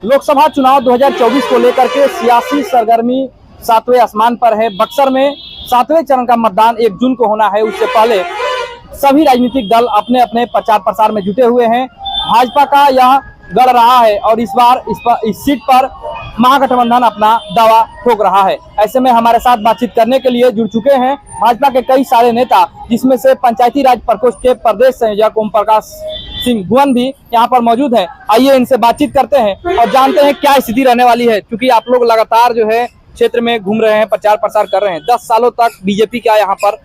लोकसभा चुनाव 2024 को लेकर के सियासी सरगर्मी सातवें आसमान पर है। बक्सर में सातवें चरण का मतदान 1 जून को होना है। उससे पहले सभी राजनीतिक दल अपने अपने प्रचार प्रसार में जुटे हुए हैं। भाजपा का यह गढ़ रहा है और इस बार इस सीट पर महागठबंधन अपना दावा ठोक रहा है। ऐसे में हमारे साथ बातचीत करने के लिए जुड़ चुके हैं भाजपा के कई सारे नेता, जिसमें से पंचायती राज प्रकोष्ठ के प्रदेश संयोजक ओम प्रकाश सिंह गुवन भी यहाँ पर मौजूद है। आइए इनसे बातचीत करते हैं और जानते हैं क्या स्थिति रहने वाली है। क्योंकि आप लोग लगातार जो है क्षेत्र में घूम रहे हैं, प्रचार प्रसार कर रहे हैं। 10 सालों तक बीजेपी का यहाँ पर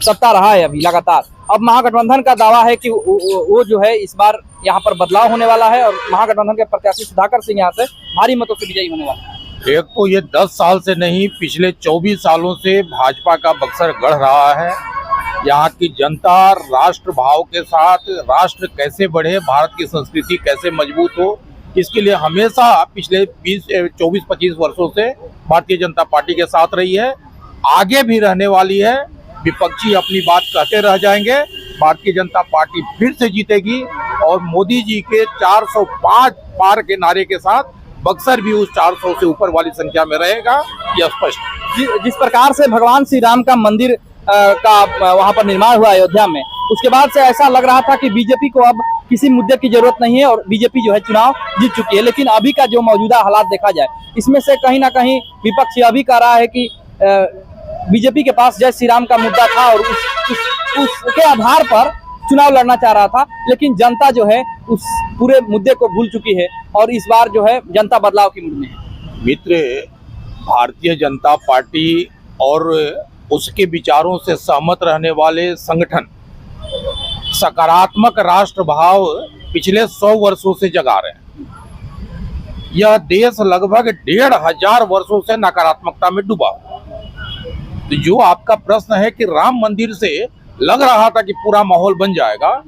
सत्ता रहा है अभी लगातार। अब महागठबंधन का दावा है कि वो जो है इस बार यहाँ पर बदलाव होने वाला है और महागठबंधन के प्रत्याशी सुधाकर सिंह यहाँ से भारी मतों से विजयी होने वाला है। एक तो ये 10 साल से नहीं, पिछले 24 सालों से भाजपा का बक्सर गढ़ रहा है। यहाँ की जनता राष्ट्र भाव के साथ राष्ट्र कैसे बढ़े, भारत की संस्कृति कैसे मजबूत हो, इसके लिए हमेशा पिछले 24-25 वर्षों से भारतीय जनता पार्टी के साथ रही है, आगे भी रहने वाली है। विपक्षी अपनी बात कहते रह जाएंगे, भारतीय जनता पार्टी फिर से जीतेगी और मोदी जी के 405 पार के नारे के साथ बक्सर भी उस 400 से ऊपर वाली संख्या में रहेगा, यह स्पष्ट। जिस प्रकार से भगवान श्री राम का मंदिर का वहां पर निर्माण हुआ अयोध्या में, उसके बाद से ऐसा लग रहा था कि बीजेपी को अब किसी मुद्दे की जरूरत नहीं है और बीजेपी जो है चुनाव जीत चुकी है। लेकिन अभी का जो मौजूदा हालात देखा जाए, इसमें से कहीं ना कहीं विपक्ष यह भी कह रहा है कि बीजेपी के पास जय श्री राम का मुद्दा था और उसके आधार पर चुनाव लड़ना चाह रहा था। लेकिन जनता जो है उस पूरे मुद्दे को भूल चुकी है और इस बार जो है जनता बदलाव की मूड में है। मित्र, भारतीय जनता पार्टी और उसके विचारों से सहमत रहने वाले संगठन सकारात्मक राष्ट्र भाव पिछले 100 वर्षों से जगा रहे हैं। यह देश लगभग 1500 वर्षों से नकारात्मकता में डूबा। तो जो आपका प्रश्न है कि राम मंदिर से लग रहा था कि पूरा माहौल बन जाएगा,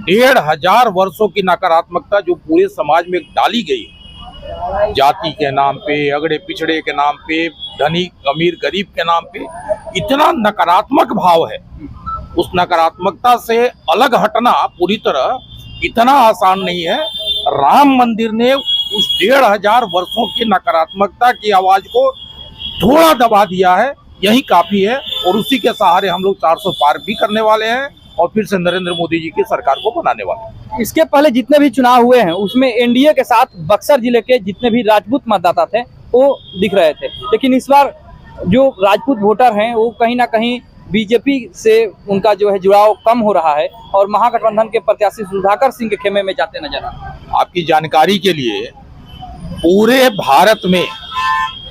1500 वर्षों की नकारात्मकता जो पूरे समाज में डाली गई, जाति के नाम पे, अगड़े पिछड़े के नाम पे, धनी अमीर गरीब के नाम पे, इतना नकारात्मक भाव है। उस नकारात्मकता से अलग हटना पूरी तरह इतना आसान नहीं है। राम मंदिर ने उस 1500 वर्षों की नकारात्मकता की आवाज को थोड़ा दबा दिया है, यही काफी है। और उसी के सहारे हम लोग 400 पार भी करने वाले हैं और फिर से नरेंद्र मोदी जी की सरकार को बनाने वाले हैं। इसके पहले जितने भी चुनाव हुए हैं उसमें एनडीए के साथ बक्सर जिले के जितने भी राजपूत मतदाता थे वो दिख रहे थे। लेकिन इस बार जो राजपूत वोटर हैं वो कहीं ना कहीं बीजेपी से उनका जो है जुड़ाव कम हो रहा है और महागठबंधन के प्रत्याशी सुधाकर सिंह के खेमे में जाते नजर आ रहे हैं। आपकी जानकारी के लिए पूरे भारत में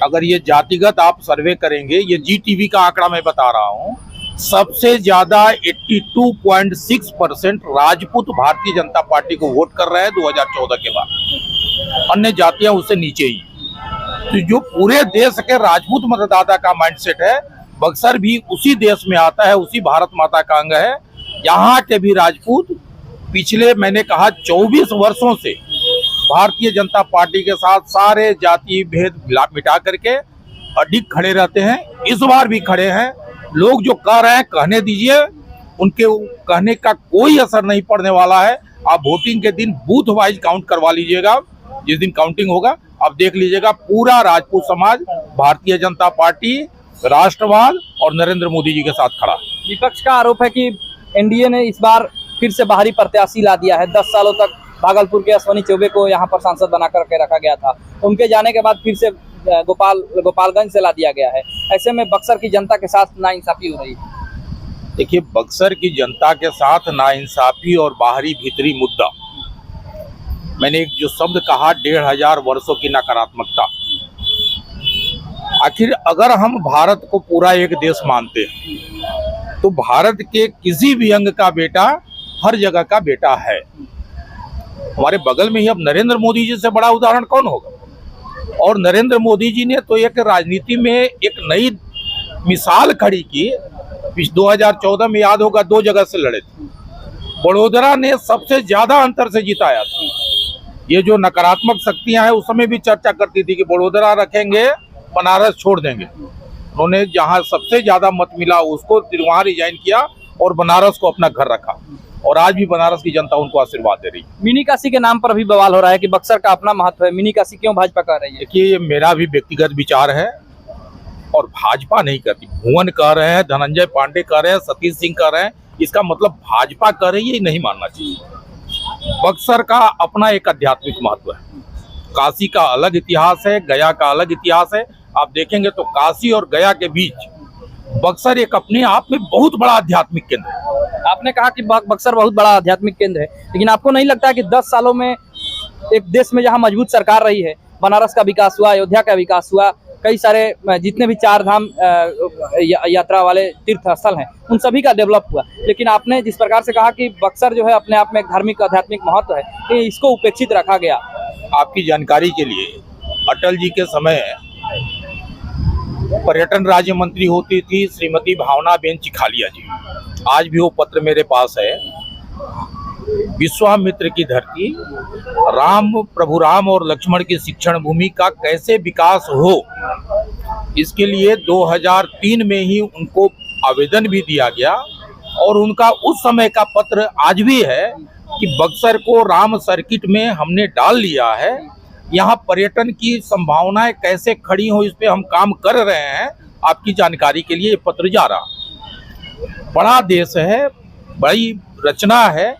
अगर ये जातिगत आप सर्वे करेंगे, ये जीटीवी का आंकड़ा मैं बता रहा हूँ, सबसे ज्यादा 82.6% राजपूत भारतीय जनता पार्टी को वोट कर रहे हैं 2014 के बाद। अन्य जातियां उससे नीचे ही। तो जो पूरे देश के राजपूत मतदाता का माइंडसेट है, बक्सर भी उसी देश में आता है, उसी भारत माता का अंग है। यहाँ के भी राजपूत पिछले मैंने कहा 24 वर्षों से भारतीय जनता पार्टी के साथ सारे जाति भेद मिटा करके अडिग खड़े रहते हैं। इस बार भी खड़े हैं। लोग जो कह रहे हैं कहने दीजिए, उनके कहने का कोई असर नहीं पड़ने वाला है। आप वोटिंग के दिन बूथ वाइज काउंट करवा लीजिएगा। जिस दिन काउंटिंग होगा आप देख लीजिएगा, पूरा राजपूत समाज भारतीय जनता पार्टी, राष्ट्रवाद और नरेंद्र मोदी जी के साथ खड़ा। विपक्ष का आरोप है कि एनडीए ने इस बार फिर से बाहरी प्रत्याशी ला दिया है। 10 सालों तक भागलपुर के अश्वनी चौबे को यहाँ पर सांसद बना करके रखा गया था, उनके जाने के बाद फिर से गोपालगंज से ला दिया गया है। ऐसे में बक्सर की जनता के साथ नाइंसाफी हो रही है। देखिए, बक्सर की जनता के साथ नाइंसाफी और बाहरी भीतरी मुद्दा, मैंने एक जो शब्द कहा 1500 वर्षों की नकारात्मकता, आखिर अगर हम भारत को पूरा एक देश मानते हैं तो भारत के किसी भी अंग का बेटा हर जगह का बेटा है। हमारे बगल में ही अब नरेंद्र मोदी जी से बड़ा उदाहरण कौन होगा। और नरेंद्र मोदी जी ने तो एक राजनीति में एक नई मिसाल खड़ी की। 2014 में याद होगा 2 जगह से लड़े थे। बड़ोदरा ने सबसे ज्यादा अंतर से जिताया था। ये जो नकारात्मक शक्तियां हैं उस समय भी चर्चा करती थी कि बड़ोदरा रखेंगे, बनारस छोड़ देंगे। उन्होंने जहां सबसे ज्यादा मत मिला उसको वहां रिजाइन किया और बनारस को अपना घर रखा। और आज भी बनारस की जनता उनको आशीर्वाद दे रही है। मिनी काशी के नाम पर भी बवाल हो रहा है कि बक्सर का अपना महत्व है, मिनी काशी क्यों भाजपा कह रही है? देखिए, ये मेरा भी व्यक्तिगत विचार है और भाजपा नहीं करती। भुवन कह रहे हैं, धनंजय पांडे कह रहे हैं, सतीश सिंह कह रहे हैं, इसका मतलब भाजपा कह रही है, ये नहीं मानना चाहिए। बक्सर का अपना एक आध्यात्मिक महत्व है। काशी का अलग इतिहास है, गया का अलग इतिहास है। आप देखेंगे तो काशी और गया के बीच बक्सर एक अपने आप में बहुत बड़ा आध्यात्मिक केंद्र है। आपने कहा कि बक्सर बहुत बड़ा आध्यात्मिक केंद्र है, लेकिन आपको नहीं लगता है कि 10 सालों में एक देश में जहां मजबूत सरकार रही है, बनारस का विकास हुआ, अयोध्या का विकास हुआ, कई सारे जितने भी 4 धाम यात्रा वाले तीर्थ स्थल हैं उन सभी का डेवलप हुआ, लेकिन आपने जिस प्रकार से कहा कि बक्सर जो है अपने आप में एक धार्मिक आध्यात्मिक महत्व है, कि इसको उपेक्षित रखा गया। आपकी जानकारी के लिए, अटल जी के समय पर्यटन राज्य मंत्री होती थी श्रीमती भावना बेन चिखालिया जी। आज भी वो पत्र मेरे पास है। विश्वामित्र की धरती, प्रभु राम और लक्ष्मण की शिक्षण भूमि का कैसे विकास हो, इसके लिए 2003 में ही उनको आवेदन भी दिया गया और उनका उस समय का पत्र आज भी है कि बक्सर को राम सर्किट में हमने डाल लिया है। यहाँ पर्यटन की संभावनाएं कैसे खड़ी हो, इस पे हम काम कर रहे हैं। आपकी जानकारी के लिए ये पत्र जा रहा। बड़ा देश है, बड़ी रचना है,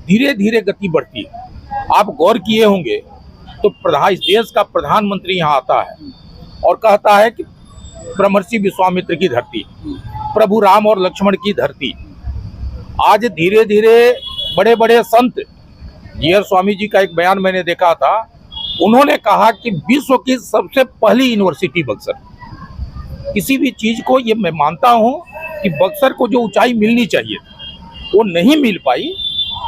धीरे धीरे गति बढ़ती है। आप गौर किए होंगे तो इस देश का प्रधानमंत्री यहाँ आता है और कहता है कि ब्रह्मर्षि विश्वामित्र की धरती, प्रभु राम और लक्ष्मण की धरती। आज धीरे धीरे बड़े बड़े संत, जीयर स्वामी जी का एक बयान मैंने देखा था, उन्होंने कहा कि विश्व की सबसे पहली यूनिवर्सिटी बक्सर। किसी भी चीज को, ये मैं मानता हूं कि बक्सर को जो ऊंचाई मिलनी चाहिए वो नहीं मिल पाई।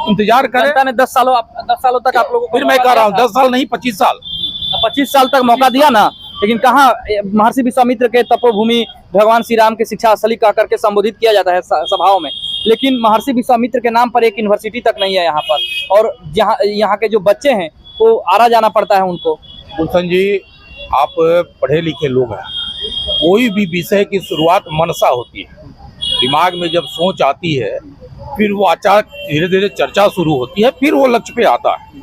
इंतजार करें। जनता ने 10 सालों तक आप लोगों को, फिर मैं कह रहा हूँ 10 साल नहीं 25 साल 25 साल तक मौका दिया ना, लेकिन कहाँ महर्षि विश्वामित्र के तपोभूमि भगवान श्री राम के शिक्षा स्थली कह करके संबोधित किया जाता है सभाओं में, लेकिन महर्षि विश्वामित्र के नाम पर एक यूनिवर्सिटी तक नहीं है यहाँ पर। और यहाँ के जो बच्चे हैं वो आरा जाना पड़ता है उनको। गुलशन जी, आप पढ़े लिखे लोग हैं। कोई भी विषय की शुरुआत मन से होती है। दिमाग में जब सोच आती है, फिर वो अचानक धीरे धीरे चर्चा शुरू होती है, फिर वो लक्ष्य पे आता है।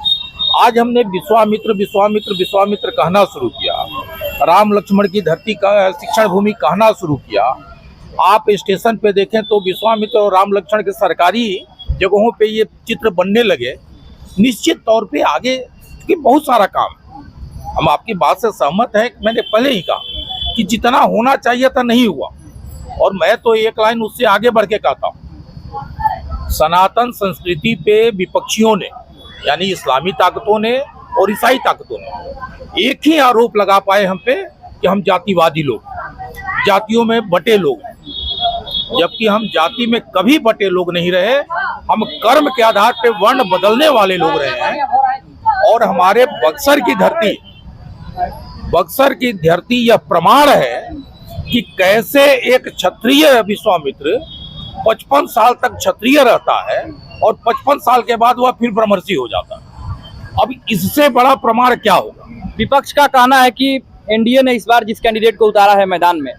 आज हमने विश्वामित्र विश्वामित्र विश्वामित्र कहना शुरू किया, राम लक्ष्मण की धरती का शिक्षण भूमि कहना शुरू किया। आप स्टेशन पे देखें तो विश्वामित्र और राम लक्ष्मण के सरकारी जगहों पे ये चित्र बनने लगे। निश्चित तौर पे आगे कि बहुत सारा काम, हम आपकी बात से सहमत हैं। मैंने पहले ही कहा कि जितना होना चाहिए था नहीं हुआ, और मैं तो एक लाइन उससे आगे बढ़ के कहता हूँ, सनातन संस्कृति पे विपक्षियों ने, यानी इस्लामी ताकतों ने और ईसाई ताकतों ने एक ही आरोप लगा पाए हम पे कि हम जातिवादी लोग, जातियों में बटे लोग हैं, जबकि हम जाति में कभी बटे लोग नहीं रहे। हम कर्म के आधार पे वर्ण बदलने वाले लोग रहे हैं। और हमारे बक्सर की धरती यह प्रमाण है कि कैसे एक क्षत्रिय विश्वामित्र 55 साल तक क्षत्रिय रहता है और 55 साल के बाद वह फिर ब्रह्मर्षि हो जाता है। अब इससे बड़ा प्रमाण क्या होगा? विपक्ष का कहना है कि एनडीए ने इस बार जिस कैंडिडेट को उतारा है मैदान में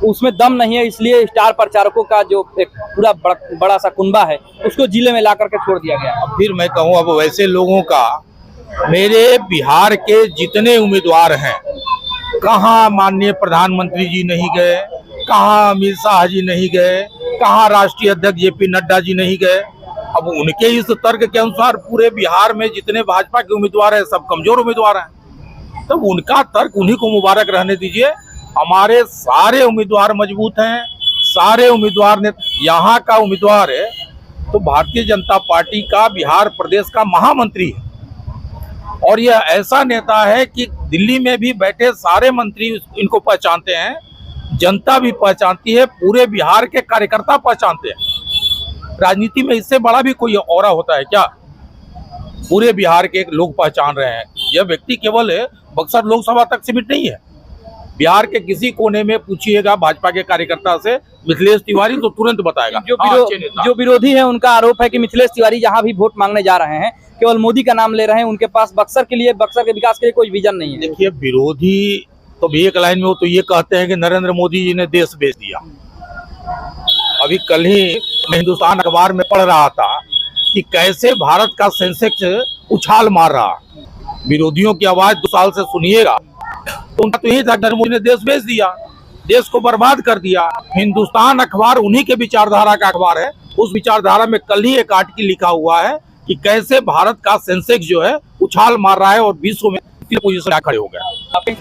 उसमें दम नहीं है, इसलिए स्टार प्रचारकों का जो एक पूरा बड़ा सा कुनबा है उसको जिले में ला करके छोड़ दिया गया। अब फिर मैं कहूँ, अब वैसे लोगों का, मेरे बिहार के जितने उम्मीदवार हैं, कहाँ माननीय प्रधानमंत्री जी नहीं गए, कहाँ अमित शाह जी नहीं गए, कहाँ राष्ट्रीय अध्यक्ष जेपी नड्डा जी नहीं गए। अब उनके इस तर्क के अनुसार पूरे बिहार में जितने भाजपा के उम्मीदवार हैं सब कमजोर उम्मीदवार हैं, तो उनका तर्क उन्हीं को मुबारक रहने दीजिए। हमारे सारे उम्मीदवार मजबूत हैं, सारे उम्मीदवार ने, यहाँ का उम्मीदवार है तो भारतीय जनता पार्टी का बिहार प्रदेश का महामंत्री है, और यह ऐसा नेता है कि दिल्ली में भी बैठे सारे मंत्री इनको पहचानते हैं, जनता भी पहचानती है, पूरे बिहार के कार्यकर्ता पहचानते हैं। राजनीति में इससे बड़ा भी कोई औरा होता है क्या? पूरे बिहार के लोग पहचान रहे हैं। यह व्यक्ति केवल बक्सर लोकसभा तक सीमित नहीं है। बिहार के किसी कोने में पूछिएगा भाजपा के कार्यकर्ता से मिथिलेश तिवारी तो तुरंत बताएगा। जो विरोधी है उनका आरोप है कि मिथिलेश तिवारी जहां भी वोट मांगने जा रहे हैं केवल मोदी का नाम ले रहे हैं, उनके पास बक्सर के लिए, बक्सर के विकास के लिए कोई विजन नहीं है। देखिए, विरोधी तो भी एक लाइन में वो तो ये कहते हैं कि नरेंद्र मोदी जी ने देश बेच दिया। अभी कल ही मैं हिंदुस्तान अखबार में पढ़ रहा था कि कैसे भारत का सेंसेक्स उछाल मार रहा। विरोधियों की आवाज 2 साल से सुनिएगा तो उनका तो यही था, नरेंद्र मोदी ने देश बेच दिया, देश को बर्बाद कर दिया। हिंदुस्तान अखबार उन्हीं के विचारधारा का अखबार है। उस विचारधारा में कल ही एक आर्टिकल लिखा हुआ है कि कैसे भारत का सेंसेक्स जो है उछाल मार रहा है और विश्व में 3 पोजीशन खड़े हो गए।